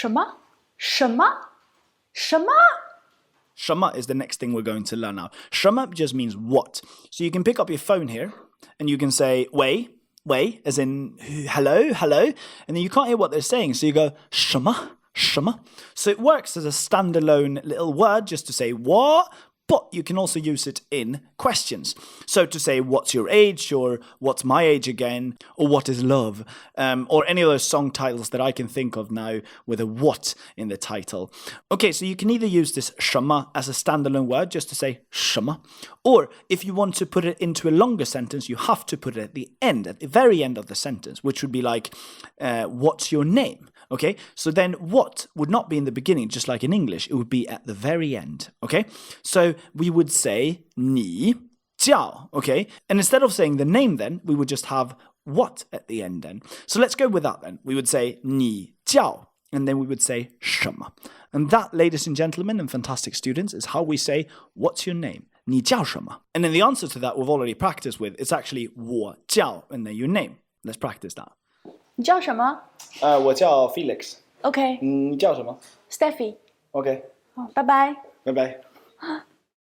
什么？什么？什么？ Shema is the next thing we're going to learn now. Shema just means what. So you can pick up your phone here and you can say, wei, as in hello, hello. And then you can't hear what they're saying. So you go, Shema, Shema. So it works as a standalone little word just to say what, but you can also use it in questions. So to say, what's your age, or what's my age again, or what is love, or any of those song titles that I can think of now with a what in the title. Okay, so you can either use this shema as a standalone word just to say shema, or if you want to put it into a longer sentence, you have to put it at the end, at the very end of the sentence, which would be like, what's your name? Okay, so then what would not be in the beginning, just like in English, it would be at the very end. Okay, so we would say 你叫, okay, and instead of saying the name then, we would just have what at the end then. So let's go with that then. We would say 你叫, and then we would say 什么. And that, ladies and gentlemen and fantastic students, is how we say, what's your name? 你叫什么? And then the answer to that we've already practiced with. It's actually 我叫, and then your name. Let's practice that. 你叫什么？我叫 Felix. OK。你叫什么？ Steffi。 OK. 好，拜拜。拜拜。